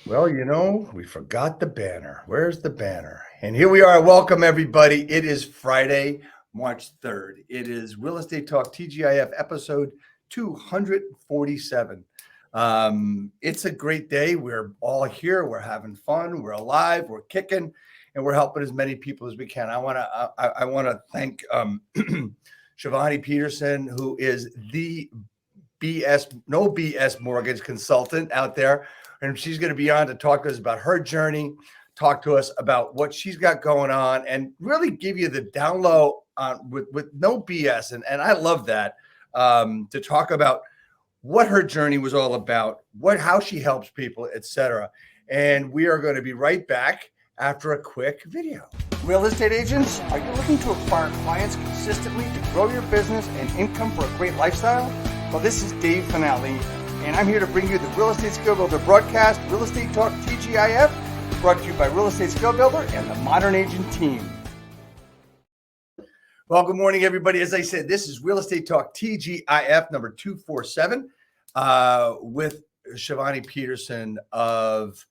Well, we forgot the banner. Where's the banner? And here we are. Welcome, everybody. It is Friday, March 3rd. It is Real Estate Talk TGIF episode 247. It's a great day. We're all here. We're having fun. We're alive. We're kicking, and we're helping as many people as we can. I want to thank Shivani Peterson, who is the no BS mortgage consultant out there. And she's going to be on to talk to us about her journey, talk to us about what she's got going on, and really give you the down low with no BS. And I love that, to talk about what her journey was all about, how she helps people, etc. And we are going to be right back after a quick video. Real estate agents, are you looking to acquire clients consistently to grow your business and income for a great lifestyle? Well, this is Dave Finale, and I'm here to bring you the Real Estate Skill Builder broadcast, Real Estate Talk TGIF, brought to you by Real Estate Skill Builder and the Modern Agent team. Well, good morning, everybody. As I said, this is Real Estate Talk TGIF number 247 with Shivani Peterson of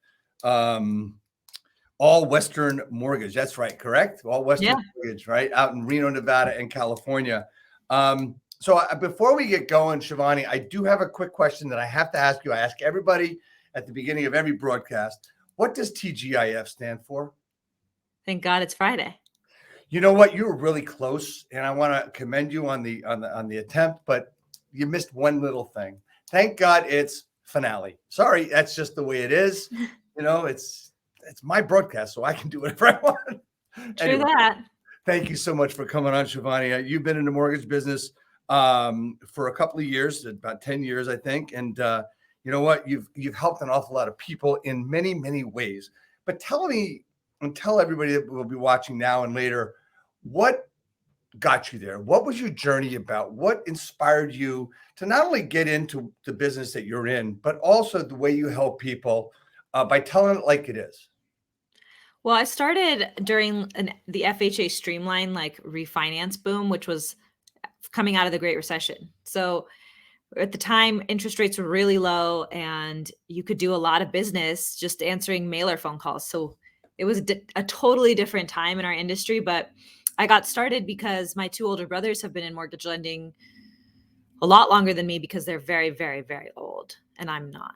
All Western Mortgage. That's right, correct? All Western Mortgage, right? Out in Reno, Nevada and California. So before we get going, Shivani, I do have a quick question that I have to ask you. I ask everybody at the beginning of every broadcast. What does TGIF stand for? Thank God it's Friday. You know what? You were really close, and I want to commend you on the attempt, but you missed one little thing. Thank God it's finale. Sorry, that's just the way it is. It's my broadcast, so I can do whatever I want. True that. Thank you so much for coming on, Shivani. You've been in the mortgage business for a couple of years, about 10 years, I think. And you know what? You've helped an awful lot of people in many, many ways. But tell me and tell everybody that will be watching now and later, what got you there? What was your journey about? What inspired you to not only get into the business that you're in, but also the way you help people by telling it like it is? Well, I started during the FHA streamline, refinance boom, which was coming out of the Great Recession. So at the time, interest rates were really low and you could do a lot of business just answering mailer phone calls. So it was a totally different time in our industry, but I got started because my two older brothers have been in mortgage lending a lot longer than me because they're very, very, very old and I'm not.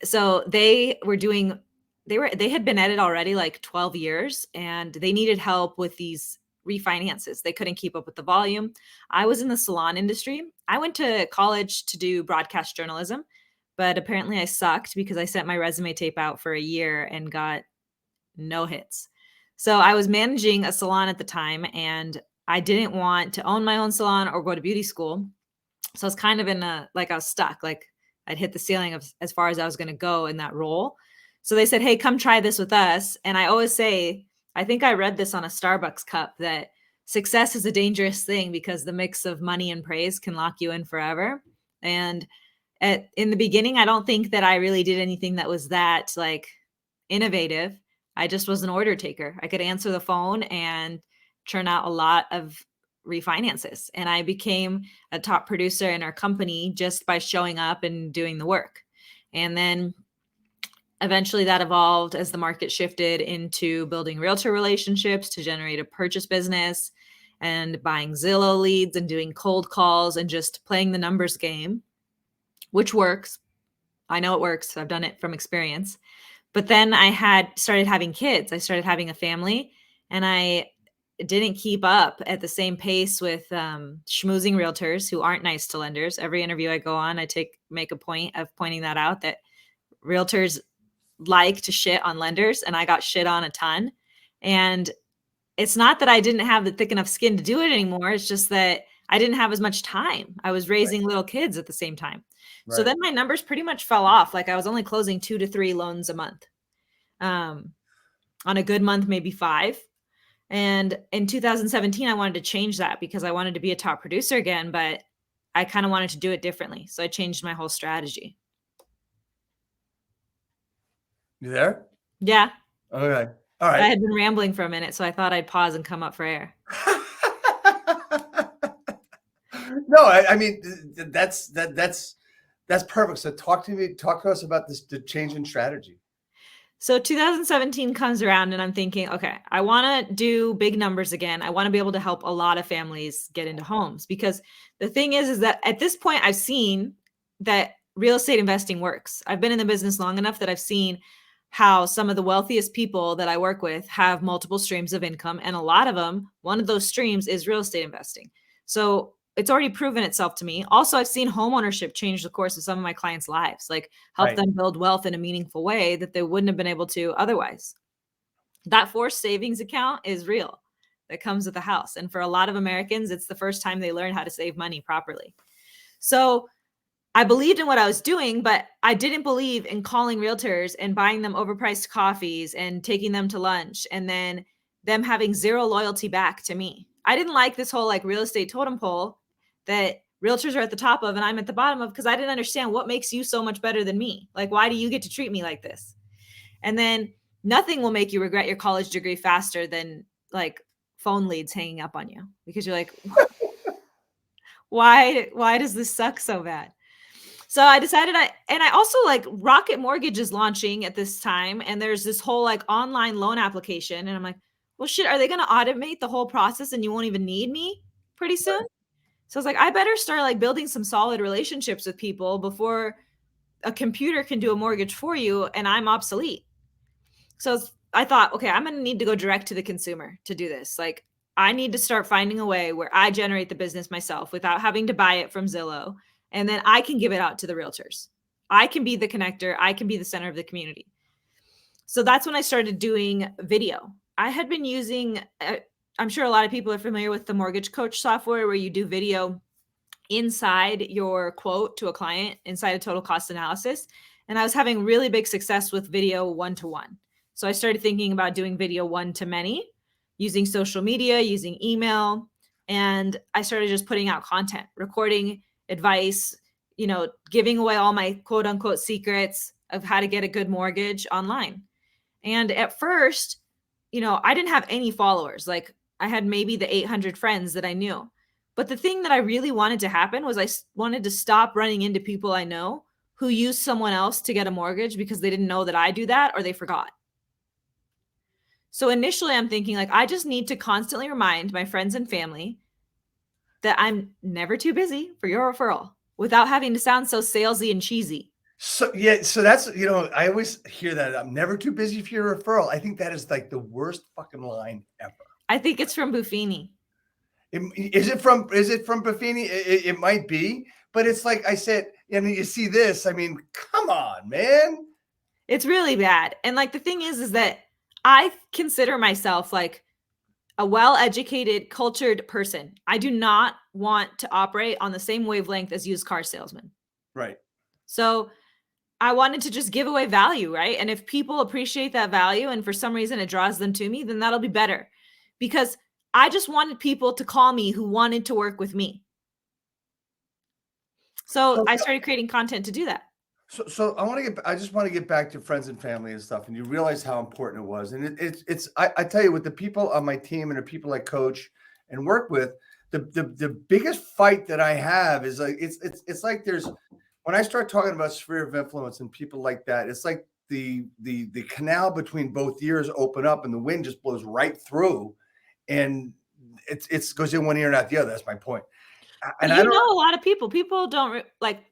So they had been at it already like 12 years and they needed help with these refinances. They couldn't keep up with the volume. I was in the salon industry. I went to college to do broadcast journalism, but apparently I sucked because I sent my resume tape out for a year and got no hits. So I was managing a salon at the time and I didn't want to own my own salon or go to beauty school. So I was kind of I was stuck, like I'd hit the ceiling of as far as I was going to go in that role. So they said, hey, come try this with us. And I always say, I think I read this on a Starbucks cup, that success is a dangerous thing because the mix of money and praise can lock you in forever. And in the beginning, I don't think that I really did anything that was that innovative. I just was an order taker. I could answer the phone and churn out a lot of refinances. And I became a top producer in our company just by showing up and doing the work. And then eventually that evolved as the market shifted into building realtor relationships to generate a purchase business and buying Zillow leads and doing cold calls and just playing the numbers game, which works. I know it works. I've done it from experience. But then I started having kids. I started having a family and I didn't keep up at the same pace with schmoozing realtors who aren't nice to lenders. Every interview I go on, I make a point of pointing that out, that realtors like to shit on lenders and I got shit on a ton. And it's not that I didn't have the thick enough skin to do it anymore. It's just that I didn't have as much time. I was raising little kids at the same time. Right. So then my numbers pretty much fell off. Like I was only closing 2 to 3 loans a month. On a good month, maybe 5. And in 2017, I wanted to change that because I wanted to be a top producer again, but I kind of wanted to do it differently. So I changed my whole strategy. You there? Yeah. Okay. All right. I had been rambling for a minute, so I thought I'd pause and come up for air. No, I mean, that's perfect. So talk to us about the change in strategy. So 2017 comes around and I'm thinking, okay, I want to do big numbers again. I want to be able to help a lot of families get into homes, because the thing is that at this point I've seen that real estate investing works. I've been in the business long enough that I've seen how some of the wealthiest people that I work with have multiple streams of income. And a lot of them, one of those streams is real estate investing. So it's already proven itself to me. Also, I've seen home ownership change the course of some of my clients' lives, like help Right. them build wealth in a meaningful way that they wouldn't have been able to otherwise. That forced savings account is real, that comes with the house. And for a lot of Americans, it's the first time they learn how to save money properly. So I believed in what I was doing, but I didn't believe in calling realtors and buying them overpriced coffees and taking them to lunch and then them having zero loyalty back to me. I didn't like this whole like real estate totem pole that realtors are at the top of and I'm at the bottom of, because I didn't understand what makes you so much better than me. Like, why do you get to treat me like this? And then nothing will make you regret your college degree faster than like phone leads hanging up on you, because you're like, why does this suck so bad? So I decided I also like Rocket Mortgage is launching at this time. And there's this whole like online loan application. And I'm like, well, shit, are they going to automate the whole process and you won't even need me pretty soon? So I was like, I better start like building some solid relationships with people before a computer can do a mortgage for you and I'm obsolete. So I thought, okay, I'm going to need to go direct to the consumer to do this. Like, I need to start finding a way where I generate the business myself without having to buy it from Zillow. And then I can give it out to the realtors. I can be the connector. I can be the center of the community. So that's when I started doing video. I had been using, I'm sure a lot of people are familiar with the Mortgage Coach software, where you do video inside your quote to a client, inside a total cost analysis. And I was having really big success with video one-to-one. So I started thinking about doing video one-to-many, using social media, using email. And I started just putting out content, recording advice, giving away all my quote unquote secrets of how to get a good mortgage online. And at first, I didn't have any followers. Like, I had maybe the 800 friends that I knew. But the thing that I really wanted to happen was I wanted to stop running into people I know who use someone else to get a mortgage because they didn't know that I do that or they forgot. So initially I'm thinking like, I just need to constantly remind my friends and family that I'm never too busy for your referral without having to sound so salesy and cheesy. So yeah, so that's, I always hear that I'm never too busy for your referral. I think that is like the worst fucking line ever. I think it's from Buffini. Is it from Buffini? It might be, but it's like I said, you see this, I mean, come on, man. It's really bad. And like, the thing is that I consider myself like a well-educated, cultured person. I do not want to operate on the same wavelength as used car salesmen. Right. So I wanted to just give away value, right? And if people appreciate that value and for some reason it draws them to me, then that'll be better. Because I just wanted people to call me who wanted to work with me. So I started creating content to do that. So I just want to get back to friends and family and stuff. And you realize how important it was. And I tell you, with the people on my team and the people I coach and work with, the biggest fight that I have is like, it's like when I start talking about sphere of influence and people like that, it's like the canal between both ears open up and the wind just blows right through. And it goes in one ear and out the other. That's my point. And a lot of people don't like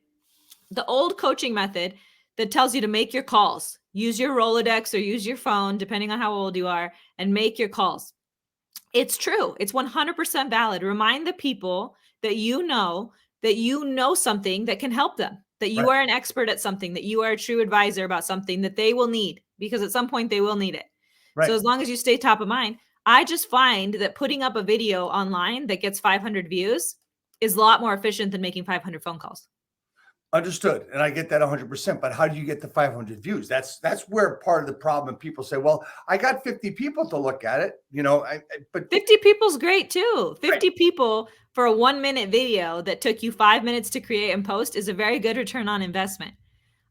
the old coaching method that tells you to make your calls, use your Rolodex or use your phone, depending on how old you are, and make your calls. It's true. It's 100% valid. Remind the people that you know something that can help them, that you are an expert at something, that you are a true advisor about something that they will need, because at some point they will need it. Right. So as long as you stay top of mind, I just find that putting up a video online that gets 500 views is a lot more efficient than making 500 phone calls. Understood. And I get that 100%. But how do you get the 500 views? That's where part of the problem. People say, well, I got 50 people to look at it. But 50 people's great too. 50 people for a 1-minute video that took you 5 minutes to create and post is a very good return on investment.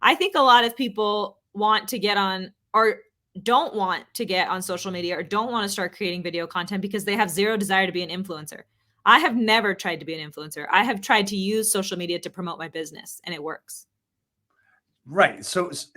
I think a lot of people want to get on or don't want to get on social media or don't want to start creating video content because they have zero desire to be an influencer. I have never tried to be an influencer. I have tried to use social media to promote my business, and it works. Right. So it's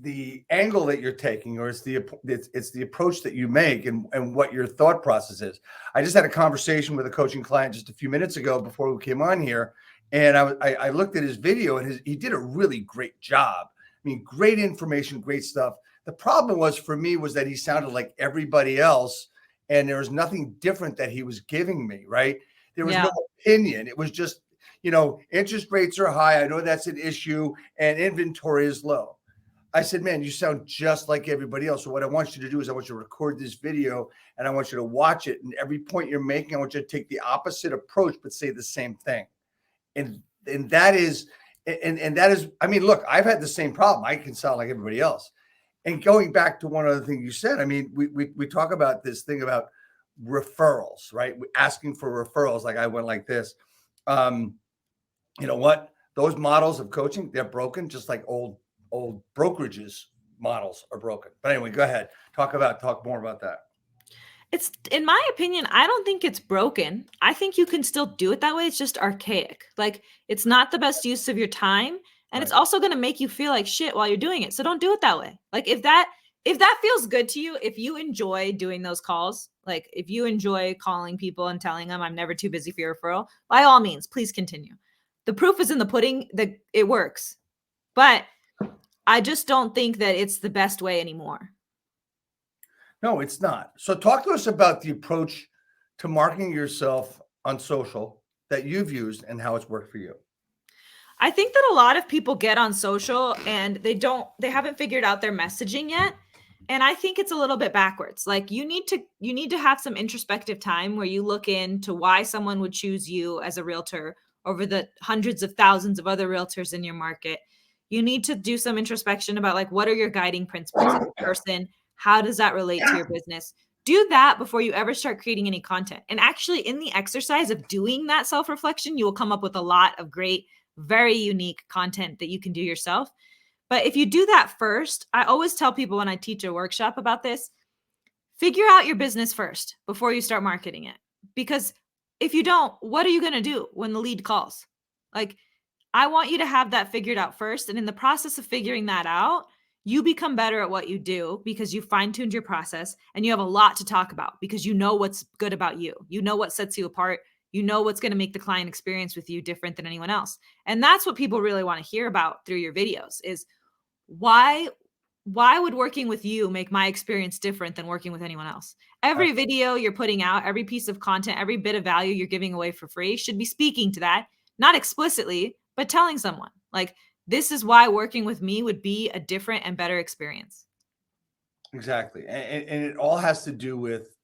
the angle that you're taking, or it's the approach that you make, and what your thought process is. I just had a conversation with a coaching client just a few minutes ago before we came on here, and I looked at his video, and he did a really great job. I mean, great information, great stuff. The problem was for me was that he sounded like everybody else, and there was nothing different that he was giving me. Right. There was Yeah. no opinion. It was just, interest rates are high. I know that's an issue, and inventory is low. I said, man, you sound just like everybody else. So what I want you to do is I want you to record this video, and I want you to watch it. And every point you're making, I want you to take the opposite approach, but say the same thing. And that is, I mean, look, I've had the same problem. I can sound like everybody else. And going back to one other thing you said, I mean, we talk about this thing about referrals, right? Asking for referrals. Like I went like this. You know what? Those models of coaching, they're broken, just like old brokerages models are broken. But anyway, go ahead. Talk more about that. It's, in my opinion, I don't think it's broken. I think you can still do it that way. It's just archaic. Like, it's not the best use of your time. And it's Right. also going to make you feel like shit while you're doing it. So don't do it that way. Like, if that feels good to you, if you enjoy doing those calls, like if you enjoy calling people and telling them I'm never too busy for your referral, by all means, please continue. The proof is in the pudding that it works. But I just don't think that it's the best way anymore. No, it's not. So talk to us about the approach to marketing yourself on social that you've used and how it's worked for you. I think that a lot of people get on social and they haven't figured out their messaging yet. And I think it's a little bit backwards. Like you need to have some introspective time where you look into why someone would choose you as a realtor over the hundreds of thousands of other realtors in your market. You need to do some introspection about like, what are your guiding principles as a person? How does that relate to your business? Do that before you ever start creating any content. And actually in the exercise of doing that self-reflection, you will come up with a lot of great, very unique content that you can do yourself. But if you do that first, I always tell people when I teach a workshop about this, figure out your business first before you start marketing it. Because if you don't, what are you going to do when the lead calls? Like, I want you to have that figured out first. And in the process of figuring that out, you become better at what you do because you fine-tuned your process and you have a lot to talk about because you know what's good about you. You know what sets you apart. You know what's going to make the client experience with you different than anyone else. And that's what people really want to hear about through your videos is why would working with you make my experience different than working with anyone else? Every video you're putting out, every piece of content, every bit of value you're giving away for free should be speaking to that, not explicitly, but telling someone like, this is why working with me would be a different and better experience. Exactly. And it all has to do with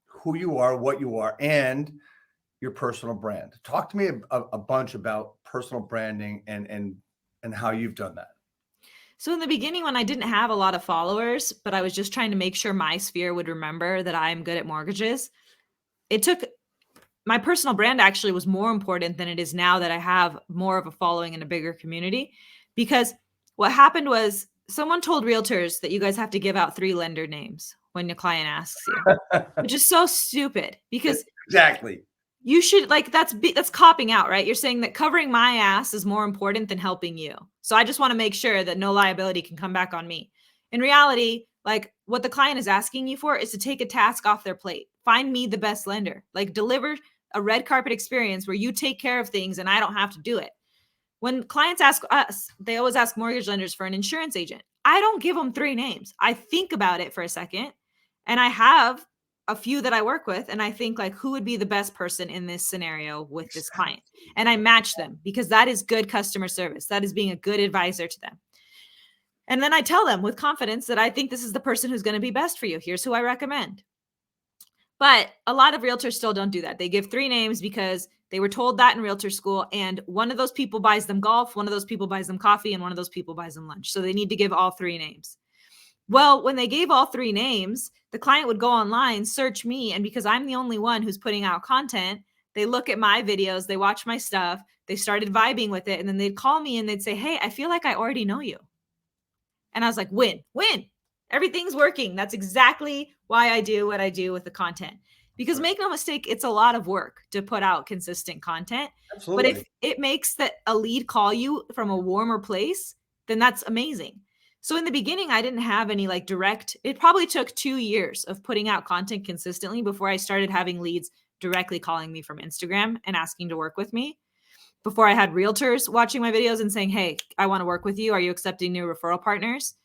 who you are, what you are, and your personal brand. Talk to me a bunch about personal branding and how you've done that. So in the beginning, when I didn't have a lot of followers, but I was just trying to make sure my sphere would remember that I'm good at mortgages, my personal brand actually was more important than it is now that I have more of a following and a bigger community. Because what happened was someone told realtors that you guys have to give out 3 lender names when your client asks you, which is so stupid because exactly. You should that's copping out, right? You're saying that covering my ass is more important than helping you. So I just want to make sure that no liability can come back on me. In reality, like what the client is asking you for is to take a task off their plate. Find me the best lender. Like deliver a red carpet experience where you take care of things and I don't have to do it. When clients ask us, they always ask mortgage lenders for an insurance agent. I don't give them 3 names. I think about it for a second and I have a few that I work with and I think like who would be the best person in this scenario with this client, and I match them because that is good customer service. That is being a good advisor to them. And then I tell them with confidence that I think this is the person who's going to be best for you. Here's who I recommend. But a lot of realtors still don't do that. They give 3 names because they were told that in realtor school, and one of those people buys them golf, one of those people buys them coffee, and one of those people buys them lunch. So they need to give all 3 names. Well, when they gave all 3 names, the client would go online, search me, and because I'm the only one who's putting out content, they look at my videos, they watch my stuff, they started vibing with it, and then they'd call me and they'd say, hey, I feel like I already know you. And I was like, win. Everything's working. That's exactly why I do what I do with the content. Because make no mistake, it's a lot of work to put out consistent content. Absolutely. But if it makes that a lead call you from a warmer place, then that's amazing. So in the beginning, I didn't have any like direct, it probably took 2 years of putting out content consistently before I started having leads directly calling me from Instagram and asking to work with me. Before I had realtors watching my videos and saying, hey, I want to work with you. Are you accepting new referral partners?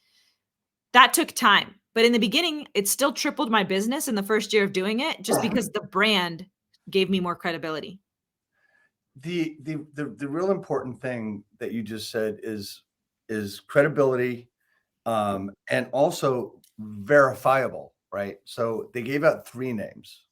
That took time. But in the beginning, it still tripled my business in the first year of doing it just because the brand gave me more credibility. The real important thing that you just said is credibility, and also verifiable, right? So they gave out 3 names.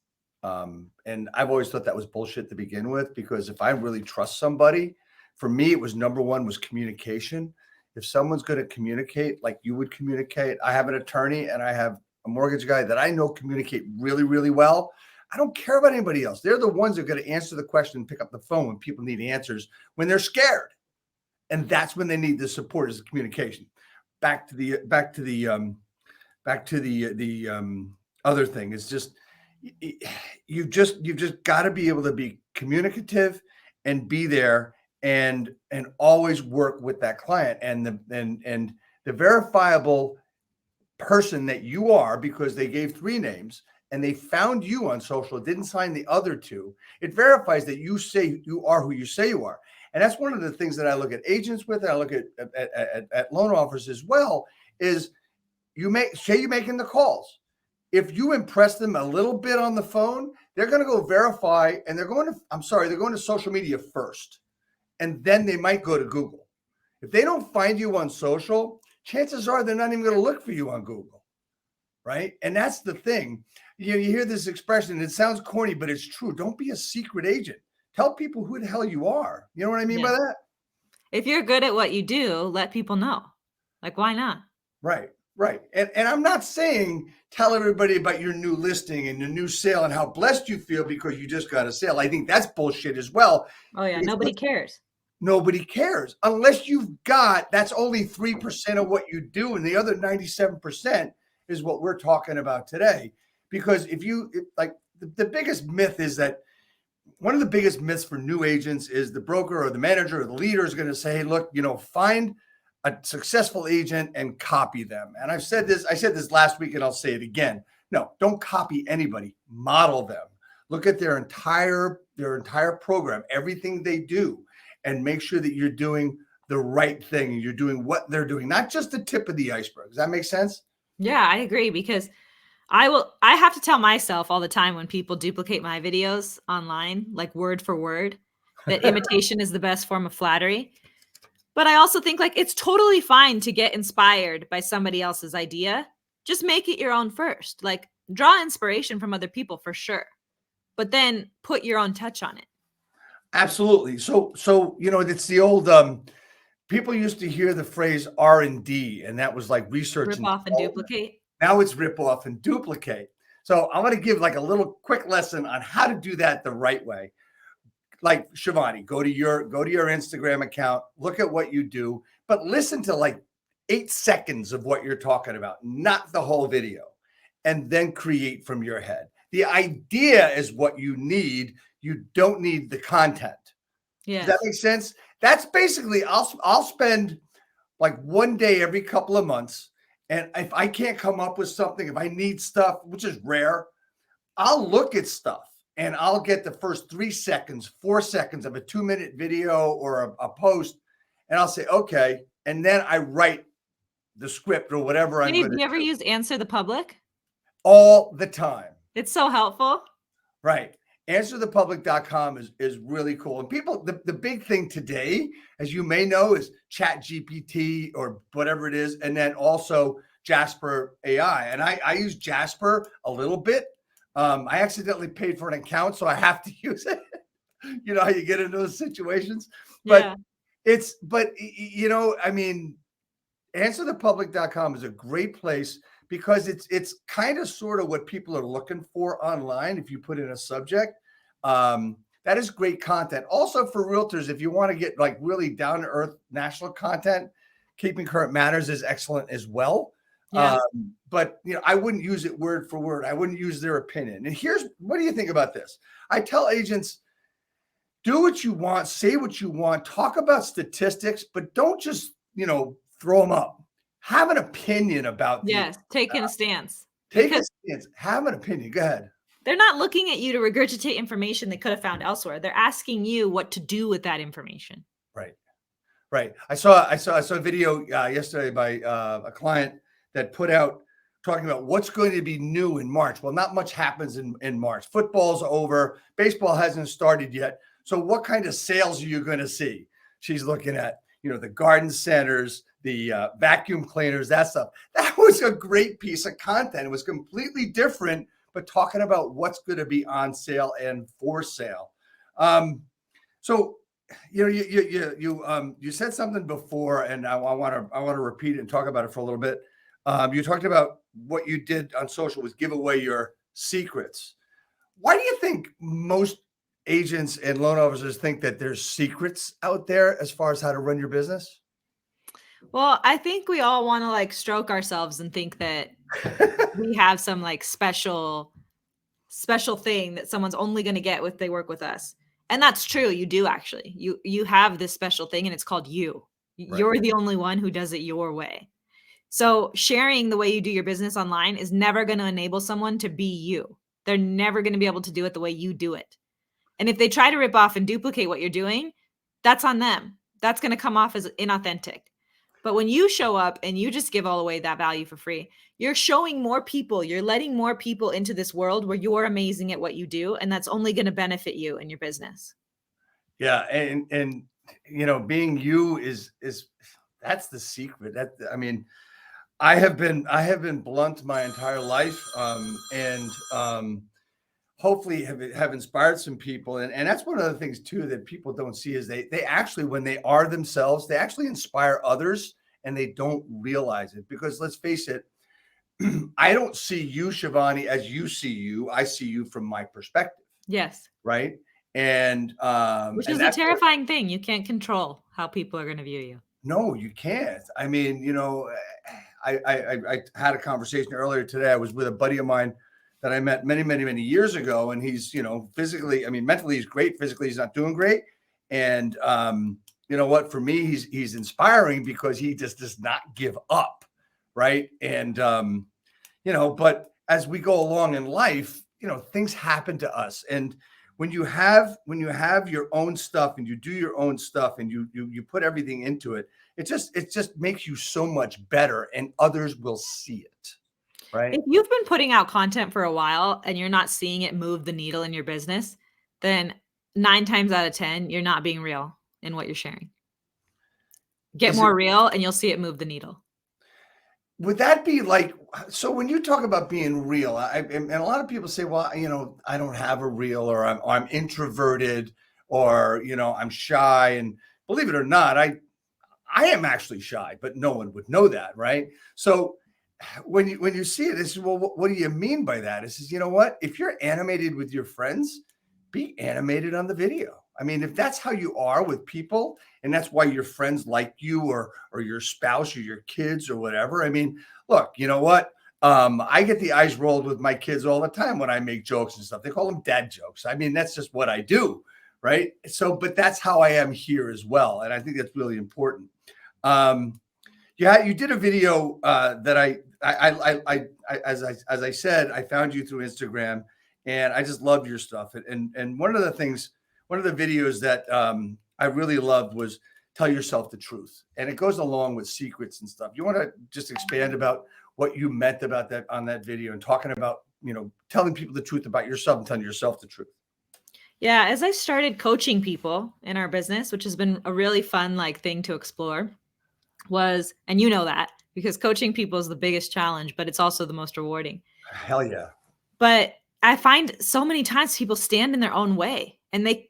And I've always thought that was bullshit to begin with, because if I really trust somebody, for me, it was number one was communication. If someone's going to communicate like you would communicate, I have an attorney and I have a mortgage guy that I know communicate really, really well. I don't care about anybody else. They're the ones that are going to answer the question and pick up the phone when people need answers, when they're scared. And that's when they need the support, is the communication. Back to the other thing is just, you've just got to be able to be communicative and be there and always work with that client and the verifiable person that you are, because they gave 3 names and they found you on social, didn't sign the other 2. It verifies that you say you are who you say you are. And that's one of the things that I look at agents with, and I look at loan offers as well, is you're making the calls. If you impress them a little bit on the phone, they're going to go verify, and they're going to social media first, and then they might go to Google. If they don't find you on social, chances are they're not even going to look for you on Google, right? And that's the thing. You hear this expression, it sounds corny, but it's true. Don't be a secret agent. Tell people who the hell you are. You know what I mean by that? If you're good at what you do, let people know. Like, why not? Right. And I'm not saying tell everybody about your new listing and your new sale and how blessed you feel because you just got a sale. I think that's bullshit as well. Oh yeah, nobody cares. Nobody cares unless that's only 3% of what you do, and the other 97% is what we're talking about today. Because the biggest myth is that, one of the biggest myths for new agents is the broker or the manager or the leader is going to say, hey, look, find a successful agent and copy them. And I said this last week and I'll say it again. No, don't copy anybody. Model them. Look at their entire program, everything they do, and make sure that you're doing the right thing and you're doing what they're doing, not just the tip of the iceberg. Does that make sense? Yeah, I agree, because I have to tell myself all the time when people duplicate my videos online, like word for word, that imitation is the best form of flattery. But I also think like it's totally fine to get inspired by somebody else's idea. Just make it your own first. Like, draw inspiration from other people for sure, but then put your own touch on it. Absolutely. So it's the old people used to hear the phrase R&D, and that was like research Rip and off and duplicate. Now it's rip off and duplicate. So I'm going to give like a little quick lesson on how to do that the right way. Like, Shivani, go to your Instagram account, look at what you do, but listen to like 8 seconds of what you're talking about, not the whole video, and then create from your head. The idea is what you need. You don't need the content. Yeah. Does that make sense? That's basically, I'll spend like one day every couple of months. And if I can't come up with something, if I need stuff, which is rare, I'll look at stuff and I'll get the first 3 seconds, 4 seconds of a 2-minute video or a post, and I'll say, okay. And then I write the script or whatever I'm going to do. You ever use Answer the Public? All the time. It's so helpful. Right. Answerthepublic.com is really cool. And people, the big thing today, as you may know, is ChatGPT or whatever it is. And then also Jasper AI. And I use Jasper a little bit. I accidentally paid for an account, so I have to use it. You know how you get into those situations. But I mean, answerthepublic.com is a great place because it's kind of sort of what people are looking for online. If you put in a subject, that is great content. Also for realtors, if you want to get like really down to earth national content, Keeping Current Matters is excellent as well. Yeah. But I wouldn't use it word for word. I wouldn't use their opinion. And what do you think about this? I tell agents, do what you want, say what you want, talk about statistics, but don't just, throw them up. Have an opinion about Yes. Taking a stance. take a Because stance. Have an opinion. Go ahead. they're not looking at you to regurgitate information they could have found elsewhere. They're asking you what to do with that information. Right. Right. I saw a video yesterday by a client that put out talking about what's going to be new in March. Well, not much happens in March. Football's over. Baseball hasn't started yet. So what kind of sales are you going to see? She's looking at, the garden centers, the vacuum cleaners, that stuff. That was a great piece of content. It was completely different, but talking about what's going to be on sale and for sale. So you said something before, and I want to repeat it and talk about it for a little bit. You talked about what you did on social was give away your secrets. Why do you think most agents and loan officers think that there's secrets out there as far as how to run your business? Well, I think we all want to stroke ourselves and think that we have some special thing that someone's only going to get if they work with us. And that's true. You do actually. You have this special thing, and it's called you. Right. You're the only one who does it your way. So sharing the way you do your business online is never going to enable someone to be you. They're never going to be able to do it the way you do it. And if they try to rip off and duplicate what you're doing, that's on them. That's going to come off as inauthentic. But when you show up and you just give all away that value for free, you're showing more people, you're letting more people into this world where you're amazing at what you do. And that's only going to benefit you and your business. Yeah. And being you is that's the secret. I have been blunt my entire life. Hopefully have inspired some people. And that's one of the things too, that people don't see is they actually, when they are themselves, they actually inspire others, and they don't realize it, because let's face it, I don't see you, Shivani, as you see you. I see you from my perspective. Yes. Right. And, which is a terrifying thing. You can't control how people are going to view you. No, you can't. I had a conversation earlier today. I was with a buddy of mine that I met many, many, many years ago. And he's, physically, mentally he's great. Physically, he's not doing great. And you know what, for me, he's inspiring because he just does not give up. Right. And, but as we go along in life, things happen to us. And when you have your own stuff and you do your own stuff and you put everything into it, it just makes you so much better, and others will see it. Right. If you've been putting out content for a while and you're not seeing it move the needle in your business, then 9 times out of 10, you're not being real in what you're sharing. Get more real and you'll see it move the needle. Would that be so when you talk about being real, and a lot of people say, well, I don't have a reel, or I'm introverted, or, I'm shy. And believe it or not, I am actually shy, but no one would know that. Right. So when you see it, it's, well, what do you mean by that? It says, you know what, if you're animated with your friends, be animated on the video. If that's how you are with people, and that's why your friends like you, or your spouse, or your kids, or whatever. Look, you know what? I get the eyes rolled with my kids all the time when I make jokes and stuff. They call them dad jokes. That's just what I do. Right. So, but that's how I am here as well. And I think that's really important. Yeah, you did a video that I as I said, I found you through Instagram, and I just loved your stuff. And one of the videos that I really loved was tell yourself the truth. And it goes along with secrets and stuff. You want to just expand about what you meant about that on that video, and talking about, telling people the truth about yourself and telling yourself the truth? Yeah. As I started coaching people in our business, which has been a really fun thing to explore, and that because coaching people is the biggest challenge, but it's also the most rewarding. Hell yeah. But I find so many times people stand in their own way, and they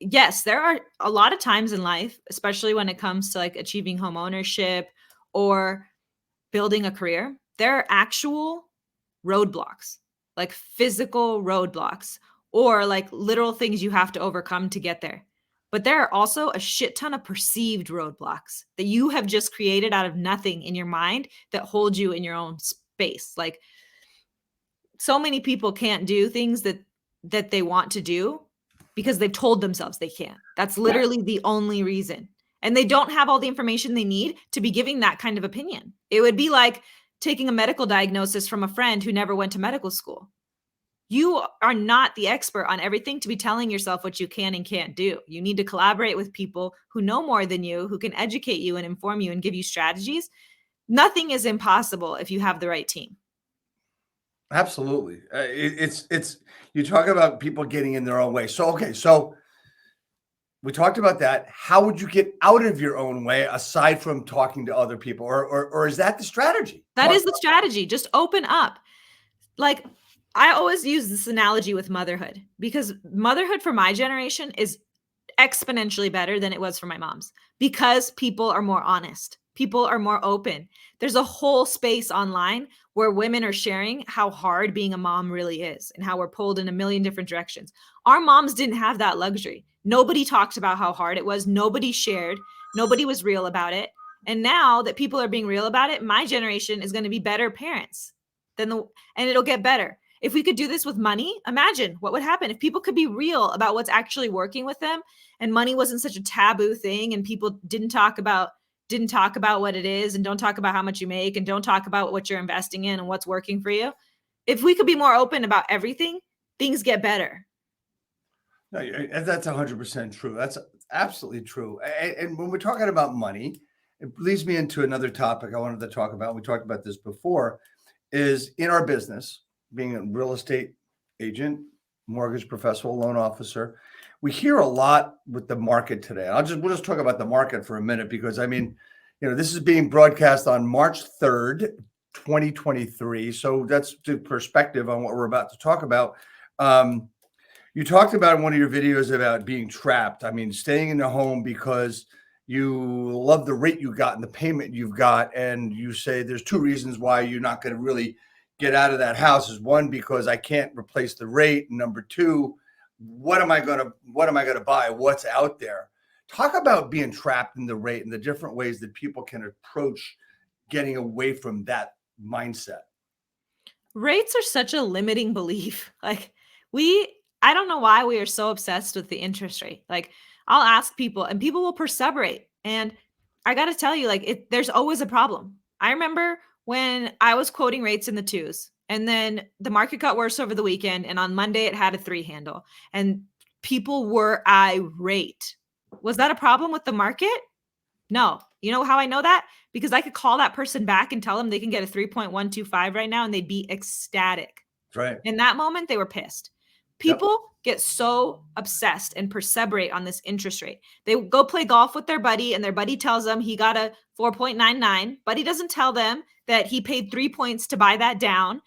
yes, there are a lot of times in life, especially when it comes to achieving home ownership or building a career, there are actual roadblocks, physical roadblocks, or literal things you have to overcome to get there. but there are also a shit ton of perceived roadblocks that you have just created out of nothing in your mind that hold you in your own space. Like, so many people can't do things that they want to do because they've told themselves they can't. That's literally the only reason. And they don't have all the information they need to be giving that kind of opinion. It would be like taking a medical diagnosis from a friend who never went to medical school. You are not the expert on everything to be telling yourself what you can and can't do. You need to collaborate with people who know more than you, who can educate you and inform you and give you strategies. Nothing is impossible if you have the right team. Absolutely. It's you talk about people getting in their own way. So, okay. So we talked about that. How would you get out of your own way aside from talking to other people, or is that the strategy? That is the strategy. Just open up. Like, I always use this analogy with motherhood, because motherhood for my generation is exponentially better than it was for my mom's, because people are more honest. People are more open. There's a whole space online where women are sharing how hard being a mom really is and how we're pulled in a million different directions. Our moms didn't have that luxury. Nobody talked about how hard it was. Nobody shared. Nobody was real about it. And now that people are being real about it, my generation is going to be better parents and it'll get better. If we could do this with money, imagine what would happen if people could be real about what's actually working with them, and money wasn't such a taboo thing, and people didn't talk about what it is, and don't talk about how much you make, and don't talk about what you're investing in and what's working for you. If we could be more open about everything, things get better. No, that's 100% true. That's absolutely true. And when we're talking about money, it leads me into another topic I wanted to talk about. We talked about this before, is in our business, being a real estate agent, mortgage professional, loan officer, we hear a lot with the market today. We'll just talk about the market for a minute, because I mean, this is being broadcast on March 3rd, 2023. So that's the perspective on what we're about to talk about. You talked about in one of your videos about being trapped. I mean, staying in the home because you love the rate you got and the payment you've got. And you say there's two reasons why you're not going to really get out of that house. Is one, because I can't replace the rate. And number two, what am I going to buy? What's out there? Talk about being trapped in the rate and the different ways that people can approach getting away from that mindset. Rates are such a limiting belief. Like, I don't know why we are so obsessed with the interest rate. Like, I'll ask people and people will perseverate. And I got to tell you, like, there's always a problem. I remember when I was quoting rates in the 2s, and then the market got worse over the weekend, and on Monday it had a 3 handle, and people were irate. Was that a problem with the market? No. You know how I know that? Because I could call that person back and tell them they can get a 3.125 right now, and they'd be ecstatic. That's right. In that moment, they were pissed. People get so obsessed and perseverate on this interest rate. They go play golf with their buddy, and their buddy tells them he got a 4.99. Buddy doesn't tell them that he paid 3 points to buy that down.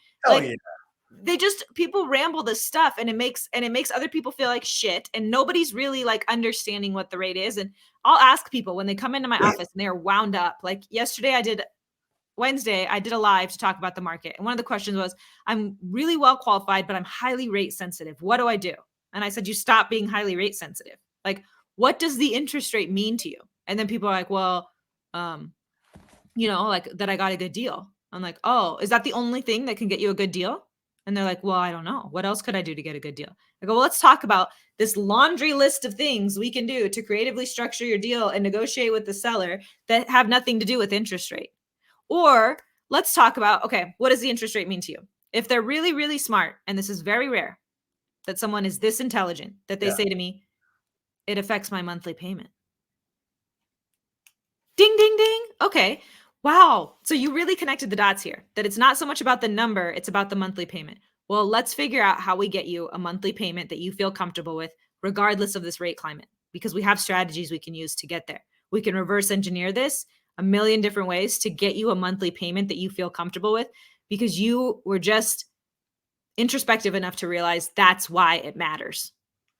People ramble this stuff, and it makes other people feel like shit, and nobody's really like understanding what the rate is. And I'll ask people when they come into my office and they are wound up. Like Wednesday, I did a live to talk about the market. And one of the questions was, I'm really well qualified, but I'm highly rate sensitive. What do I do? And I said, you stop being highly rate sensitive. Like, what does the interest rate mean to you? And then people are like, well, like that I got a good deal. I'm like, oh, is that the only thing that can get you a good deal? And they're like, well, I don't know. What else could I do to get a good deal? I go, well, let's talk about this laundry list of things we can do to creatively structure your deal and negotiate with the seller that have nothing to do with interest rate. Or let's talk about, okay, what does the interest rate mean to you? If they're really, really smart, and this is very rare that someone is this intelligent, that they say to me, it affects my monthly payment. Ding, ding, ding. Okay. Wow. So you really connected the dots here, that it's not so much about the number, it's about the monthly payment. Well, let's figure out how we get you a monthly payment that you feel comfortable with, regardless of this rate climate, because we have strategies we can use to get there. We can reverse engineer this a million different ways to get you a monthly payment that you feel comfortable with, because you were just introspective enough to realize that's why it matters,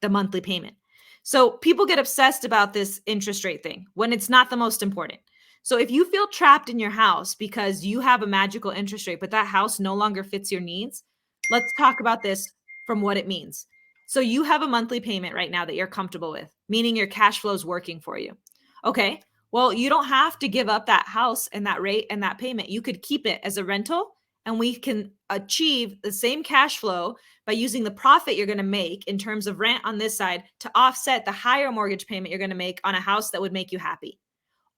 the monthly payment. So people get obsessed about this interest rate thing when it's not the most important. So if you feel trapped in your house because you have a magical interest rate, but that house no longer fits your needs, let's talk about this from what it means. So you have a monthly payment right now that you're comfortable with, meaning your cash flow is working for you. Okay. Well, you don't have to give up that house and that rate and that payment. You could keep it as a rental, and we can achieve the same cash flow by using the profit you're going to make in terms of rent on this side to offset the higher mortgage payment you're going to make on a house that would make you happy.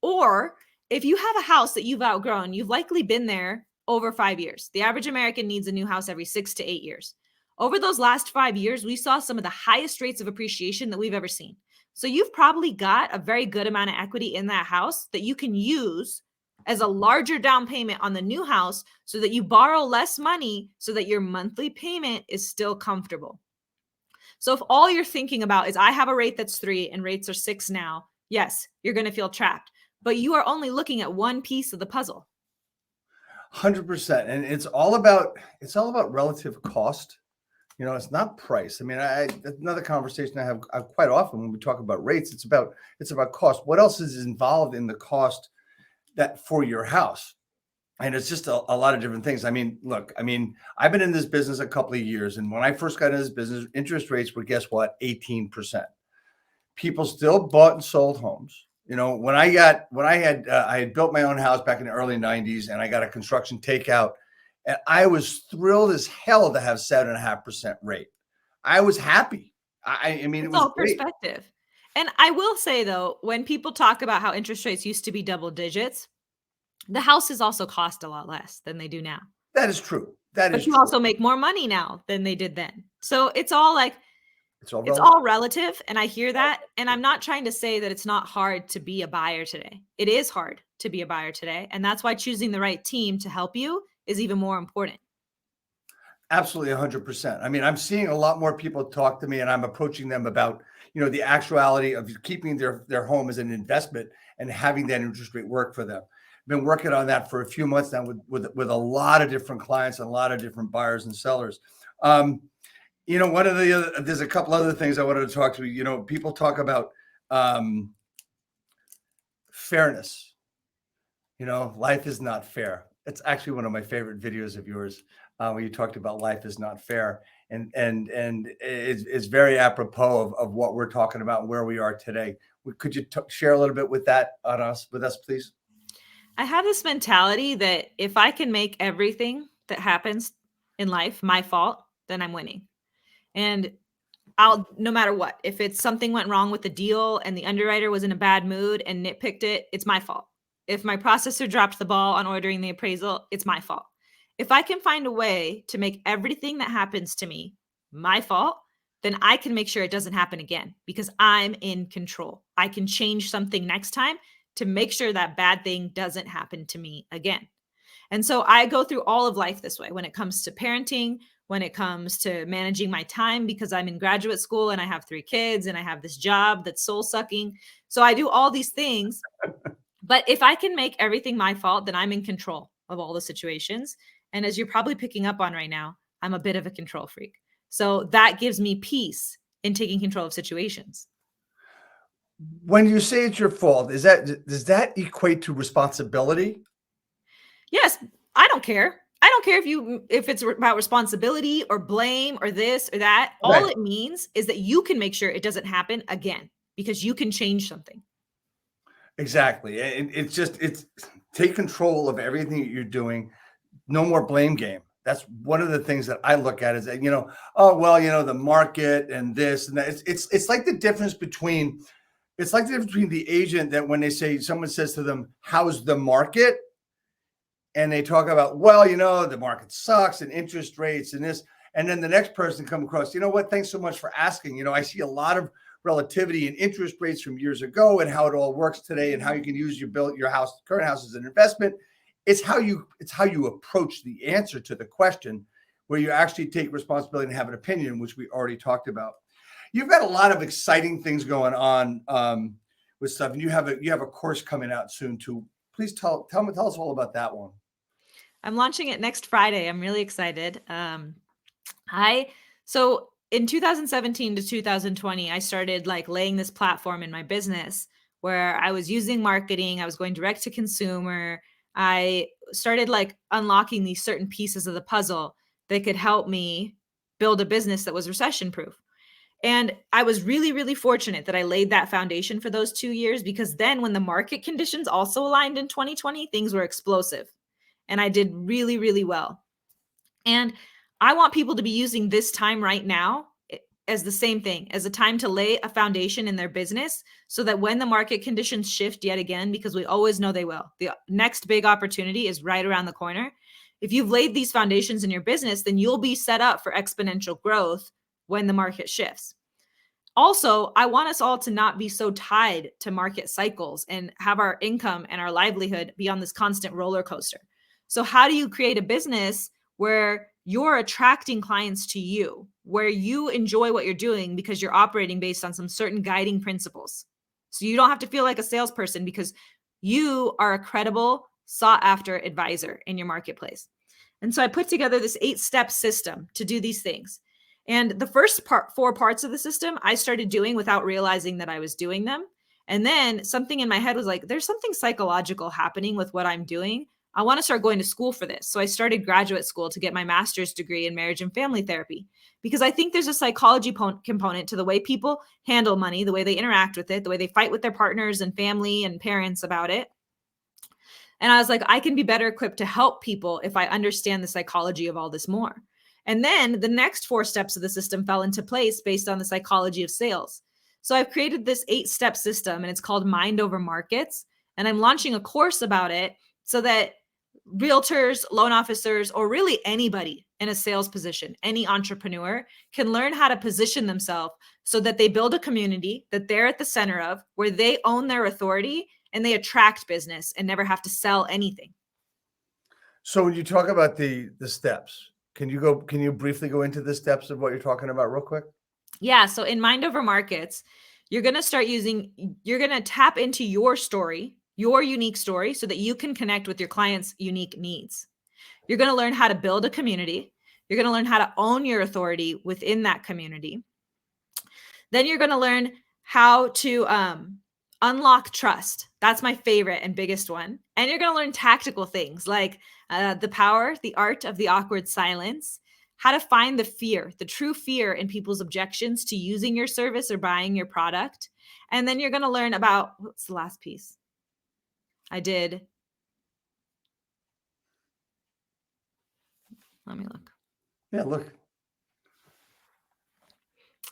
Or if you have a house that you've outgrown, you've likely been there over 5 years. The average American needs a new house every 6 to 8 years. Over those last 5 years, we saw some of the highest rates of appreciation that we've ever seen. So you've probably got a very good amount of equity in that house that you can use as a larger down payment on the new house so that you borrow less money so that your monthly payment is still comfortable. So if all you're thinking about is I have a rate that's 3 and rates are 6 now, yes, you're going to feel trapped, but you are only looking at one piece of the puzzle. 100%. And it's all about relative cost. It's not price. I mean, another conversation I have quite often when we talk about rates, it's about cost. What else is involved in the cost that for your house? And it's just a lot of different things. I mean, look, I've been in this business a couple of years, and when I first got into this business, interest rates were, guess what, 18%. People still bought and sold homes. When I had built my own house back in the early 90s, and I got a construction takeout, and I was thrilled as hell to have 7.5% rate. I was happy. I mean, it was all great. Perspective. And I will say though, when people talk about how interest rates used to be double digits, the houses also cost a lot less than they do now. That is true. But you also make more money now than they did then. So it's all relative. And I hear that. And I'm not trying to say that it's not hard to be a buyer today. It is hard to be a buyer today. And that's why choosing the right team to help you is even more important. Absolutely, 100%. I mean, I'm seeing a lot more people talk to me, and I'm approaching them about, the actuality of keeping their home as an investment and having that interest rate work for them. I've been working on that for a few months now with a lot of different clients and a lot of different buyers and sellers. There's a couple other things I wanted to talk to. People talk about fairness. Life is not fair. It's actually one of my favorite videos of yours, where you talked about life is not fair, and it's very apropos of what we're talking about and where we are today. Could you share a little bit with us, please? I have this mentality that if I can make everything that happens in life my fault, then I'm winning. And no matter what, if it's something went wrong with the deal and the underwriter was in a bad mood and nitpicked it, it's my fault. If my processor dropped the ball on ordering the appraisal, it's my fault. If I can find a way to make everything that happens to me my fault, then I can make sure it doesn't happen again because I'm in control. I can change something next time to make sure that bad thing doesn't happen to me again. And so I go through all of life this way when it comes to parenting, when it comes to managing my time, because I'm in graduate school and I have 3 kids and I have this job that's soul sucking. So I do all these things. But if I can make everything my fault, then I'm in control of all the situations. And as you're probably picking up on right now, I'm a bit of a control freak. So that gives me peace in taking control of situations. When you say it's your fault, does that equate to responsibility? Yes, I don't care. I don't care if it's about responsibility or blame or this or that. All it means is that you can make sure it doesn't happen again because you can change something. Exactly. And it's take control of everything that you're doing. No more blame game. That's one of the things that I look at is that, the market and this and that. It's like the difference between the agent that when someone says to them, how's the market? And they talk about, the market sucks and interest rates and this. And then the next person come across, thanks so much for asking. I see a lot of relativity in interest rates from years ago and how it all works today and how you can use your current house as an investment. It's how you approach the answer to the question where you actually take responsibility and have an opinion, which we already talked about. You've got a lot of exciting things going on with stuff, and you have a course coming out soon too. Please tell us all about that one. I'm launching it next Friday. I'm really excited. So in 2017 to 2020, I started laying this platform in my business where I was using marketing. I was going direct to consumer. I started unlocking these certain pieces of the puzzle that could help me build a business that was recession proof. And I was really, really fortunate that I laid that foundation for those 2 years, because then when the market conditions also aligned in 2020, things were explosive and I did really, really well. And I want people to be using this time right now as the same thing, as a time to lay a foundation in their business, so that when the market conditions shift yet again, because we always know they will, the next big opportunity is right around the corner. If you've laid these foundations in your business, then you'll be set up for exponential growth when the market shifts. Also, I want us all to not be so tied to market cycles and have our income and our livelihood be on this constant roller coaster. So how do you create a business where you're attracting clients to you, where you enjoy what you're doing because you're operating based on some certain guiding principles? So you don't have to feel like a salesperson, because you are a credible, sought after advisor in your marketplace. And so I put together this 8-step system to do these things. And the first 4 parts of the system I started doing without realizing that I was doing them. And then something in my head was like, there's something psychological happening with what I'm doing. I want to start going to school for this. So I started graduate school to get my master's degree in marriage and family therapy, because I think there's a psychology component to the way people handle money, the way they interact with it, the way they fight with their partners and family and parents about it. And I was like, I can be better equipped to help people if I understand the psychology of all this more. And then the next 4 steps of the system fell into place based on the psychology of sales. So I've created this 8-step system, and it's called Mind Over Markets. And I'm launching a course about it so that realtors, loan officers, or really anybody in a sales position, any entrepreneur, can learn how to position themselves so that they build a community that they're at the center of, where they own their authority and they attract business and never have to sell anything. So when you talk about the steps, can you briefly go into the steps of what you're talking about real quick? Yeah. So in Mind Over Markets, you're going to tap into your story, your unique story, so that you can connect with your clients' unique needs. You're going to learn how to build a community. You're going to learn how to own your authority within that community. Then you're going to learn how to unlock trust. That's my favorite and biggest one. And you're going to learn tactical things like the power, the art of the awkward silence, how to find the fear, the true fear in people's objections to using your service or buying your product. And then you're going to learn about, what's the last piece? Let me look. Yeah, look.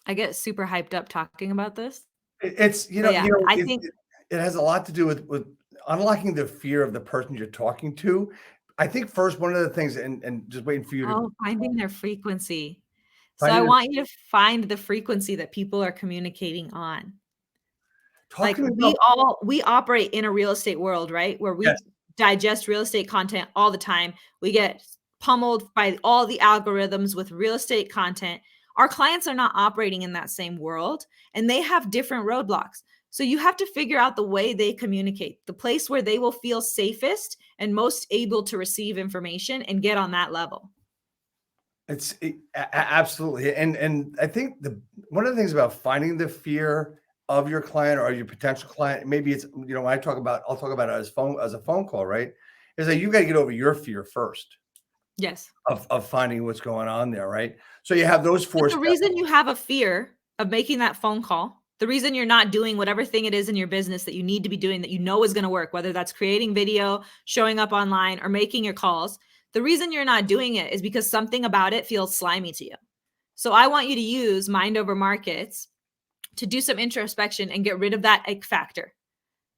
I get super hyped up talking about this. It's, I think it has a lot to do with unlocking the fear of the person you're talking to. I think first, one of the things, and just waiting for you to finding their frequency. So I want you to find the frequency that people are communicating on. Like we operate in a real estate world, right? Where we digest real estate content all the time. We get pummeled by all the algorithms with real estate content. Our clients are not operating in that same world, and they have different roadblocks. So you have to figure out the way they communicate, the place where they will feel safest and most able to receive information, and get on that level. Absolutely. And I think one of the things about finding the fear of your client or your potential client, maybe it's, when I'll talk about it as a phone call, right? Is that you got to get over your fear first. Yes. Of finding what's going on there, right? So you have those 4 steps. The reason you have a fear of making that phone call, the reason you're not doing whatever thing it is in your business that you need to be doing that you know is going to work, whether that's creating video, showing up online, or making your calls, the reason you're not doing it is because something about it feels slimy to you. So I want you to use Mind Over Markets to do some introspection and get rid of that ick factor.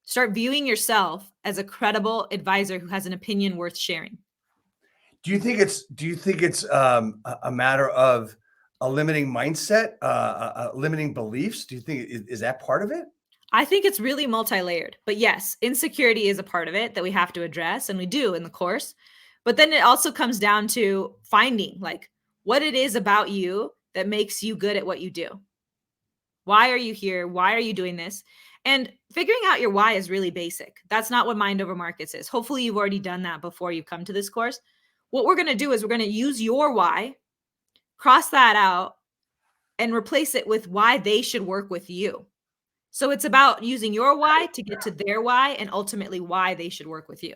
Start viewing yourself as a credible advisor who has an opinion worth sharing. Do you think it's a matter of a limiting mindset, limiting beliefs? Do you think is that part of it? I think it's really multi-layered, but yes, insecurity is a part of it that we have to address, and we do in the course. But then it also comes down to finding like what it is about you that makes you good at what you do. Why are you here? Why are you doing this? And figuring out your why is really basic. That's not what Mind Over Markets is. Hopefully you've already done that before you've come to this course. What we're going to do is we're going to use your why, cross that out, and replace it with why they should work with you. So it's about using your why to get to their why, and ultimately why they should work with you.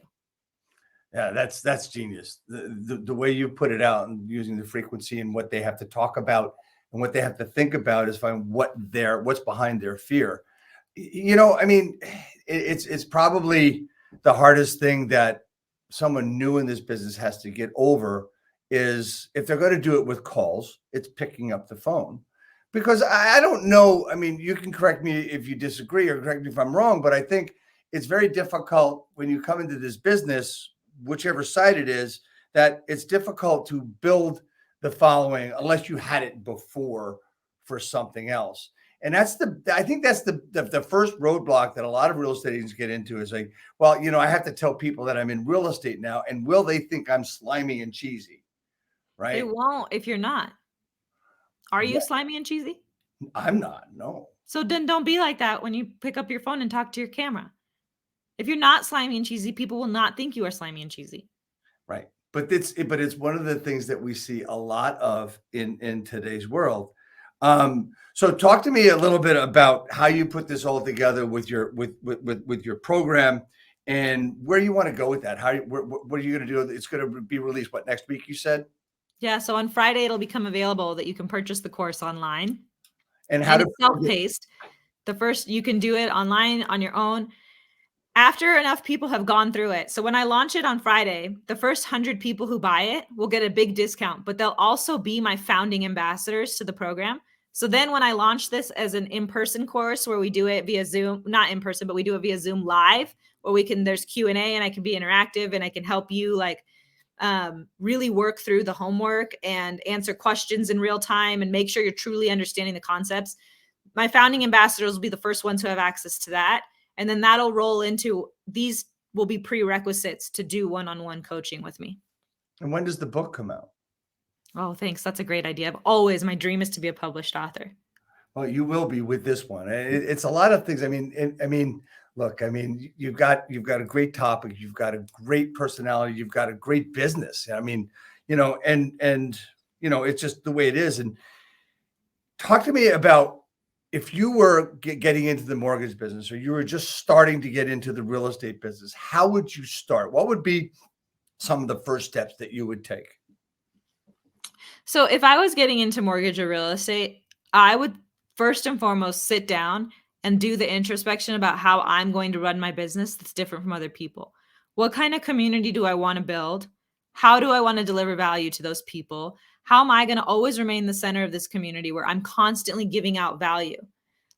Yeah, that's genius. The way you put it out, and using the frequency and what they have to talk about, And what they have to think about is find what's behind their fear. I mean, it's probably the hardest thing that someone new in this business has to get over is if they're going to do it with calls, it's picking up the phone. Because I don't know. I mean, you can correct me if you disagree or correct me if I'm wrong, but I think it's very difficult when you come into this business, whichever side it is, that it's difficult to build the following unless you had it before for something else. And I think that's the first roadblock that a lot of real estate agents get into is like, well, I have to tell people that I'm in real estate now, and will they think I'm slimy and cheesy? They Right? won't if you're not. Are you slimy and cheesy? I'm not, no. So then don't be like that when you pick up your phone and talk to your camera. If you're not slimy and cheesy, people will not think you are slimy and cheesy. Right. But it's one of the things that we see a lot of in today's world. So talk to me a little bit about how you put this all together with your program and where you want to go with that. What are you going to do? It's going to be released next week, you said? Yeah. So on Friday, it'll become available that you can purchase the course online. And it's self-paced. The first, you can do it online on your own after enough people have gone through it. So when I launch it on Friday, the first 100 people who buy it will get a big discount, but they'll also be my founding ambassadors to the program. So then when I launch this as an in-person course where we do it via Zoom, not in person, but we do it via Zoom live, where there's Q&A and I can be interactive and I can help you really work through the homework and answer questions in real time and make sure you're truly understanding the concepts. My founding ambassadors will be the first ones who have access to that. And then that'll roll into, these will be prerequisites to do one-on-one coaching with me. And when does the book come out? Oh, thanks. That's a great idea. My dream is to be a published author. Well, you will be with this one. It's a lot of things. I mean, look, you've got a great topic. You've got a great personality. You've got a great business. I mean, it's just the way it is. And talk to me about if you were getting into the mortgage business or you were just starting to get into the real estate business, how would you start? What would be some of the first steps that you would take? So if I was getting into mortgage or real estate, I would first and foremost sit down and do the introspection about how I'm going to run my business that's different from other people. What kind of community do I want to build? How do I want to deliver value to those people? How am I going to always remain the center of this community where I'm constantly giving out value?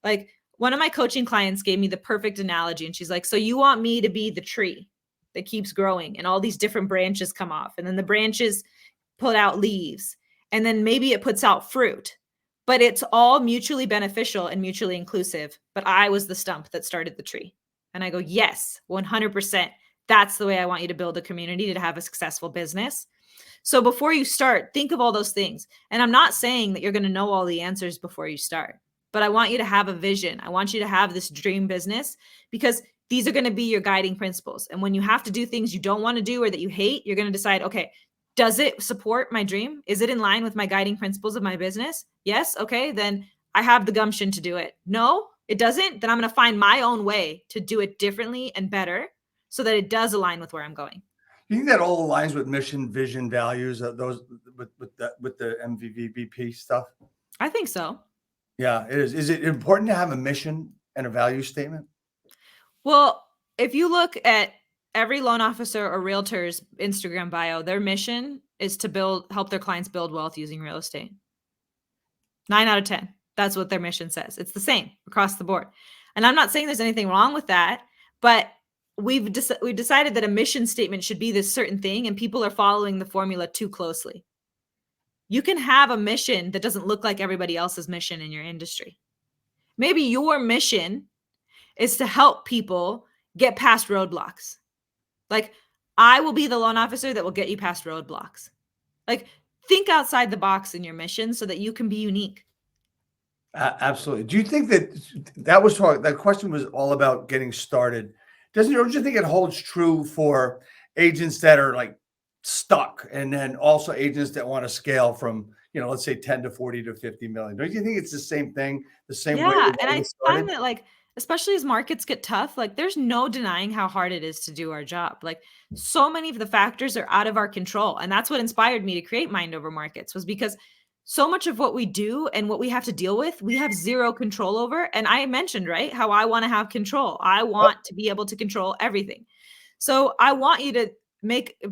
Like one of my coaching clients gave me the perfect analogy and she's like, so you want me to be the tree that keeps growing and all these different branches come off and then the branches put out leaves and then maybe it puts out fruit, but it's all mutually beneficial and mutually inclusive. But I was the stump that started the tree. And I go, yes, 100%. That's the way I want you to build a community to have a successful business. So before you start, think of all those things. And I'm not saying that you're going to know all the answers before you start, but I want you to have a vision. I want you to have this dream business because these are going to be your guiding principles. And when you have to do things you don't want to do or that you hate, you're going to decide, okay, does it support my dream? Is it in line with my guiding principles of my business? Yes. Okay. Then I have the gumption to do it. No, it doesn't. Then I'm going to find my own way to do it differently and better so that it does align with where I'm going. You think that all aligns with mission, vision, values, those with the MVVP stuff? I think so. Yeah, it is. Is it important to have a mission and a value statement? Well, if you look at every loan officer or realtor's Instagram bio, their mission is to help their clients build wealth using real estate. 9 out of 10. That's what their mission says. It's the same across the board. And I'm not saying there's anything wrong with that, but we've decided that a mission statement should be this certain thing and people are following the formula too closely. You can have a mission that doesn't look like everybody else's mission in your industry. Maybe your mission is to help people get past roadblocks. Like, I will be the loan officer that will get you past roadblocks. Like, think outside the box in your mission so that you can be unique. Absolutely. Do you think that question was all about getting started? Don't you think it holds true for agents that are like stuck and then also agents that want to scale from, let's say 10 to 40 to 50 million? Don't you think it's the same thing, the same way? Yeah. And I find that especially as markets get tough, there's no denying how hard it is to do our job. So many of the factors are out of our control. And that's what inspired me to create Mind Over Markets, was because so much of what we do and what we have to deal with, we have zero control over. And I mentioned, right, how I want to have control. I want to be able to control everything. So I want you to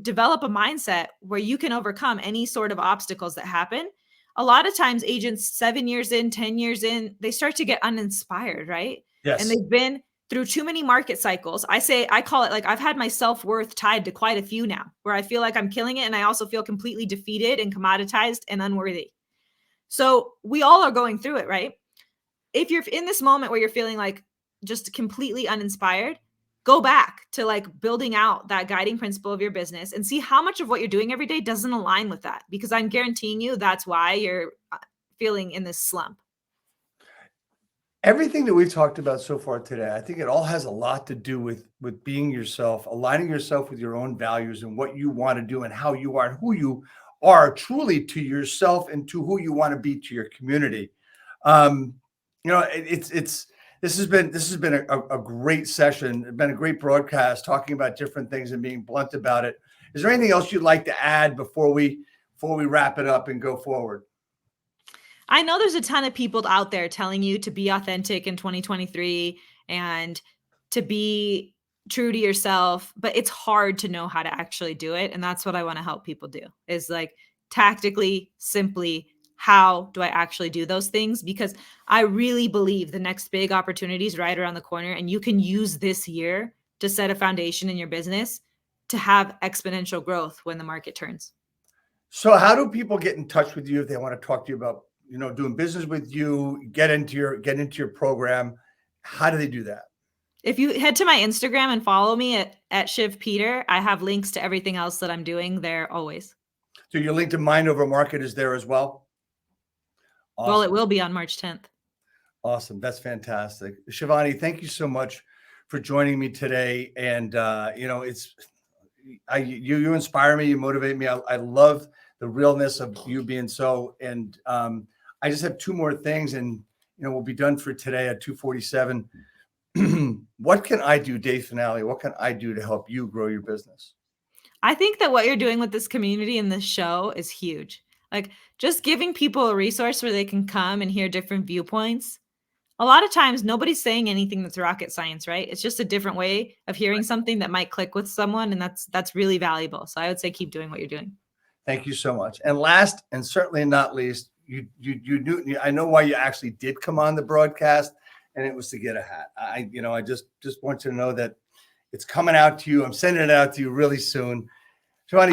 develop a mindset where you can overcome any sort of obstacles that happen. A lot of times agents 7 years in, 10 years in, they start to get uninspired, right? Yes. And they've been through too many market cycles. I call it like I've had my self-worth tied to quite a few now, where I feel like I'm killing it. And I also feel completely defeated and commoditized and unworthy. So we all are going through it, right? If you're in this moment where you're feeling like just completely uninspired, go back to like building out that guiding principle of your business and see how much of what you're doing every day doesn't align with that, because I'm guaranteeing you that's why you're feeling in this slump. Everything that we've talked about so far today, I think it all has a lot to do with being yourself, aligning yourself with your own values and what you want to do and how you are and who you are truly to yourself and to who you want to be to your community. This has been a great session. It's been a great broadcast talking about different things and being blunt about it. Is there anything else you'd like to add before we wrap it up and go forward? I know there's a ton of people out there telling you to be authentic in 2023 and to be true to yourself, but it's hard to know how to actually do it. And that's what I want to help people do, is like tactically, simply, how do I actually do those things? Because I really believe the next big opportunity is right around the corner, and you can use this year to set a foundation in your business to have exponential growth when the market turns. So how do people get in touch with you if they want to talk to you about, doing business with you, get into your program? How do they do that? If you head to my Instagram and follow me at Shiv Peter, I have links to everything else that I'm doing there always. So your link to Mind Over Market is there as well? Awesome. Well, it will be on March 10th. Awesome. That's fantastic. Shivani, thank you so much for joining me today. And, you inspire me, you motivate me. I love the realness of you being so, and I just have two more things and, we'll be done for today at 2:47. What can I do, day finale? What can I do to help you grow your business? I think that what you're doing with this community and this show is huge. Like just giving people a resource where they can come and hear different viewpoints. A lot of times nobody's saying anything that's rocket science, right? It's just a different way of hearing something that might click with someone. And that's really valuable. So I would say keep doing what you're doing. Thank you so much. And last and certainly not least, you knew, I know why you actually did come on the broadcast, and it was to get a hat. I just want you to know that it's coming out to you. I'm sending it out to you really soon. Shivani,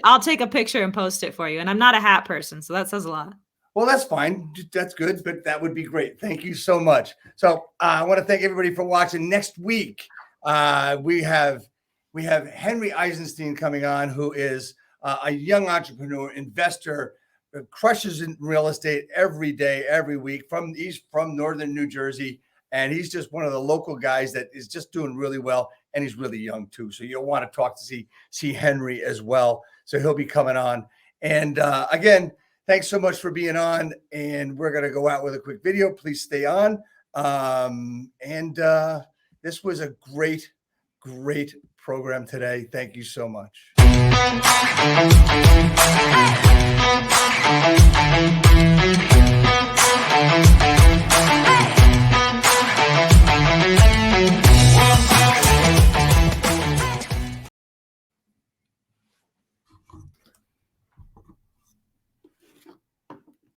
I'll take a picture and post it for you. And I'm not a hat person, so that says a lot. Well, that's fine. That's good, but that would be great. Thank you so much. So I want to thank everybody for watching. Next week, we have Henry Eisenstein coming on, who is a young entrepreneur, investor, crushes in real estate every day, every week. He's from northern New Jersey, and he's just one of the local guys that is just doing really well, and he's really young too. So you'll want to talk to see Henry as well. So he'll be coming on. And again, thanks so much for being on. And we're going to go out with a quick video. Please stay on. This was a great program today. Thank you so much. Hey!